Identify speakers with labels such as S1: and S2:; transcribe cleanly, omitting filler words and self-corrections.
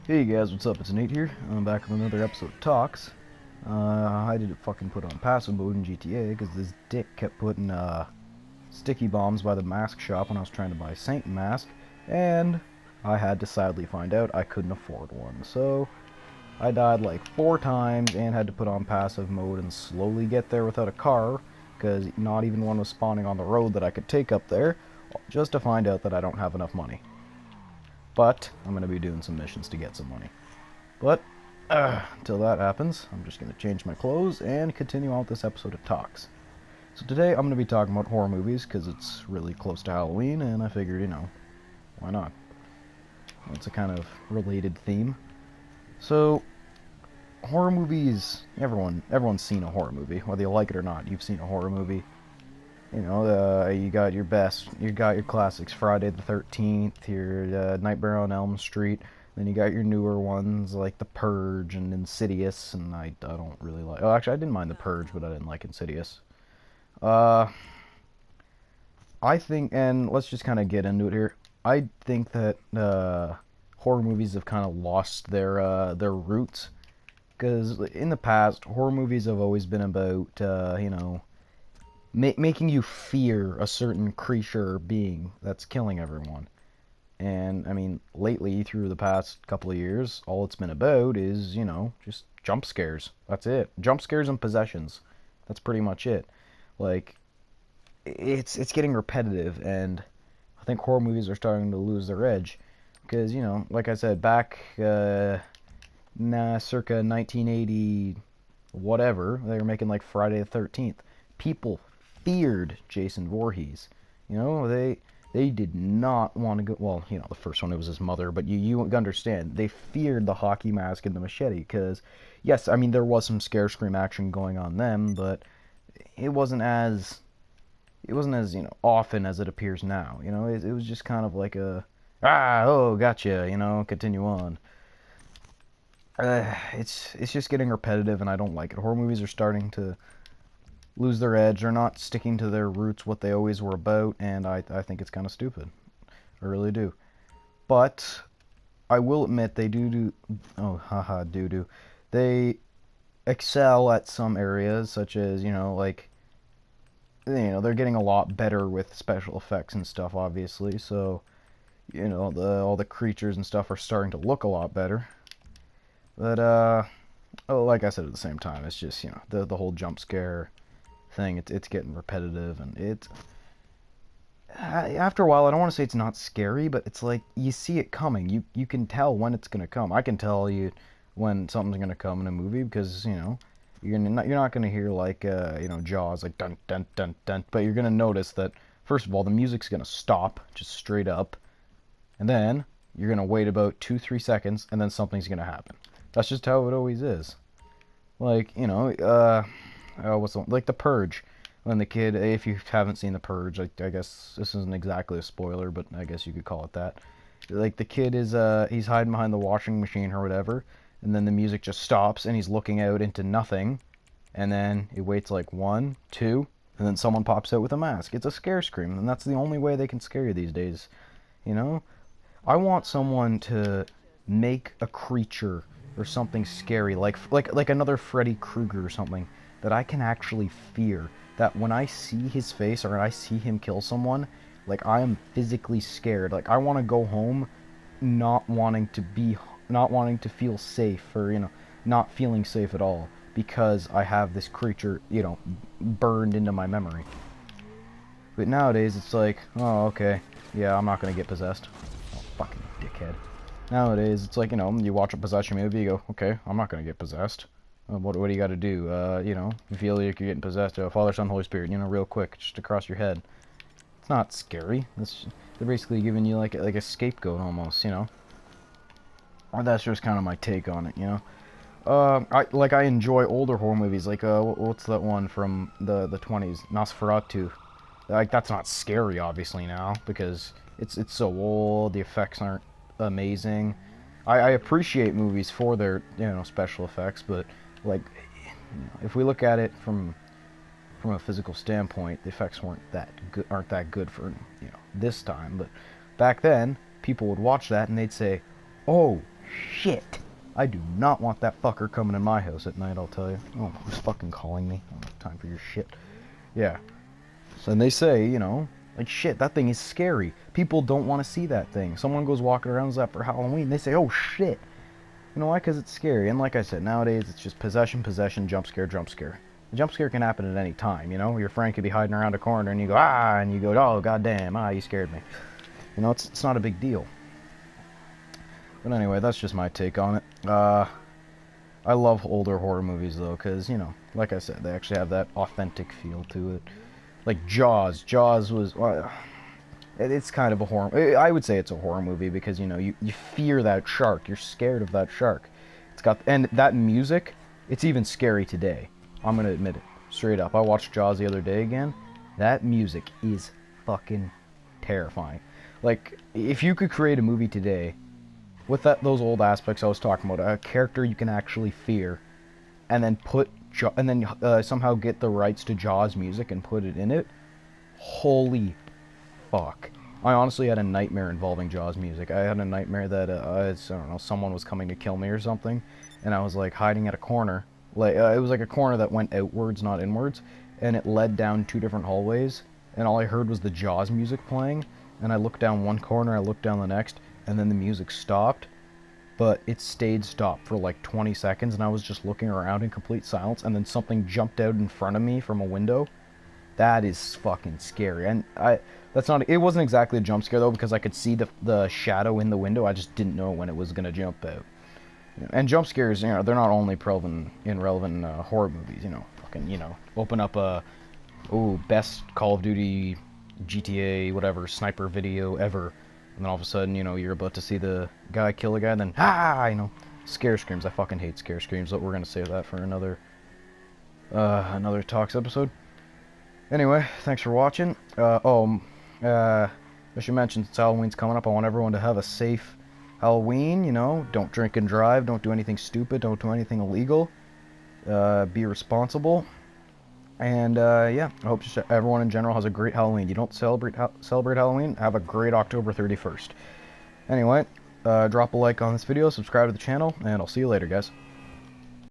S1: Hey guys, what's up? It's Nate here. I'm back with another episode of Talks. I did fucking put on passive mode in GTA because this dick kept putting sticky bombs by the mask shop when I was trying to buy a Saint mask, and I had to sadly find out I couldn't afford one. So I died like 4 times and had to put on passive mode and slowly get there without a car because not even one was spawning on the road that I could take up there, just to find out that I don't have enough money. But I'm going to be doing some missions to get some money. But until that happens, I'm just going to change my clothes and continue on with this episode of Talks. So today I'm going to be talking about horror movies because it's really close to Halloween, and I figured, why not? It's a kind of related theme. So horror movies, everyone's seen a horror movie, whether you like it or not. You've seen a horror movie. You got you got your classics, Friday the 13th, your Nightmare on Elm Street. Then you got your newer ones like The Purge and Insidious, and I don't really like. Oh, actually, I didn't mind The Purge, but I didn't like Insidious. Uh, I think, and let's just kind of get into it here. I think that horror movies have kind of lost their roots because in the past, horror movies have always been about making you fear a certain creature or being that's killing everyone. And I mean, lately, through the past couple of years, all it's been about is, just jump scares. That's it. Jump scares and possessions. That's pretty much it. Like, it's getting repetitive, and I think horror movies are starting to lose their edge. Because, like I said, back, circa 1980, whatever, they were making like Friday the 13th. People feared Jason Voorhees. They did not want to go. Well, the first one it was his mother, but you understand. They feared the hockey mask and the machete because, yes, I mean there was some scare scream action going on them, but it wasn't as often as it appears now. It was just kind of like a gotcha. Continue on. It's just getting repetitive, and I don't like it. Horror movies are starting to lose their edge. They're not sticking to their roots, what they always were about, and I think it's kind of stupid. I really do. But I will admit they do. Oh, haha, do. They excel at some areas, such as they're getting a lot better with special effects and stuff, obviously. So all the creatures and stuff are starting to look a lot better. But like I said, at the same time, it's just the whole jump scare thing. It's getting repetitive, and after a while, I don't want to say it's not scary, but it's like you see it coming. You can tell when it's gonna come. I can tell you when something's gonna come in a movie because you're not gonna hear like Jaws like dun dun dun dun, but you're gonna notice that first of all the music's gonna stop just straight up, and then you're gonna wait about 2-3 seconds, and then something's gonna happen. That's just how it always is. Like like The Purge. When the kid, if you haven't seen The Purge, I guess this isn't exactly a spoiler, but I guess you could call it that. Like the kid is, he's hiding behind the washing machine or whatever, and then the music just stops, and he's looking out into nothing, and then it waits like 1, 2, and then someone pops out with a mask. It's a scare scream, and that's the only way they can scare you these days. You know, I want someone to make a creature or something scary, like another Freddy Krueger or something that I can actually fear. That when I see his face or when I see him kill someone, like I am physically scared. Like I want to go home, not wanting to be, not wanting to feel safe, or not feeling safe at all because I have this creature, burned into my memory. But nowadays it's like, oh okay, yeah, I'm not gonna get possessed. Oh fucking dickhead. Nowadays, it's like, you watch a possession movie, you go, okay, I'm not going to get possessed. What do you got to do? You feel like you're getting possessed. Father, Son, Holy Spirit, real quick, just across your head. It's not scary. They're basically giving you like a scapegoat almost, Or that's just kind of my take on it. I enjoy older horror movies, like what's that one from the 20s, Nosferatu. Like that's not scary, obviously now because it's so old. The effects aren't amazing. I appreciate movies for their special effects, but like if we look at it from a physical standpoint, the effects aren't that good for this time. But back then, people would watch that and they'd say, "Oh, shit. I do not want that fucker coming in my house at night, I'll tell you. Oh, who's fucking calling me? I don't have time for your shit. Yeah. So, and they say, you know, like, shit, that thing is scary. People don't want to see that thing. Someone goes walking around with that for Halloween, they say, oh, shit. You know why? Because it's scary. And like I said, nowadays, it's just possession, possession, jump scare, jump scare. A jump scare can happen at any time, you know? Your friend could be hiding around a corner, and you go, ah, and you go, oh, goddamn, ah, you scared me. You know, it's not a big deal. But anyway, that's just my take on it. I love older horror movies, though, because, you know, like I said, they actually have that authentic feel to it. Like Jaws. Jaws was... it's kind of a horror... I would say it's a horror movie because, you know, you fear that shark. You're scared of that shark. It's got... And that music, it's even scary today. I'm going to admit it. Straight up. I watched Jaws the other day again. That music is fucking terrifying. Like, if you could create a movie today with those old aspects I was talking about, a character you can actually fear, and then somehow get the rights to Jaws music and put it in it, holy fuck. I honestly had a nightmare involving Jaws music. I had a nightmare that, I don't know, someone was coming to kill me or something, and I was, like, hiding at a corner. Like, it was like a corner that went outwards, not inwards, and it led down 2 different hallways, and all I heard was the Jaws music playing, and I looked down one corner, I looked down the next, and then the music stopped, but it stayed stopped for like 20 seconds, and I was just looking around in complete silence, and then something jumped out in front of me from a window. That is fucking scary. And it wasn't exactly a jump scare though, because I could see the shadow in the window. I just didn't know when it was gonna jump out. And jump scares, you know, they're not only prevalent in horror movies. You know, fucking, you know, open up best Call of Duty, GTA, whatever sniper video ever. And then all of a sudden, you know, you're about to see the guy kill a guy, and then, you know, scare screams. I fucking hate scare screams, but we're gonna save that for another Talks episode. Anyway, thanks for watching. I should mention, since Halloween's coming up, I want everyone to have a safe Halloween, you know. Don't drink and drive, don't do anything stupid, don't do anything illegal. Be responsible. And, yeah, I hope just everyone in general has a great Halloween. You don't celebrate Halloween, have a great October 31st. Anyway, drop a like on this video, subscribe to the channel, and I'll see you later, guys.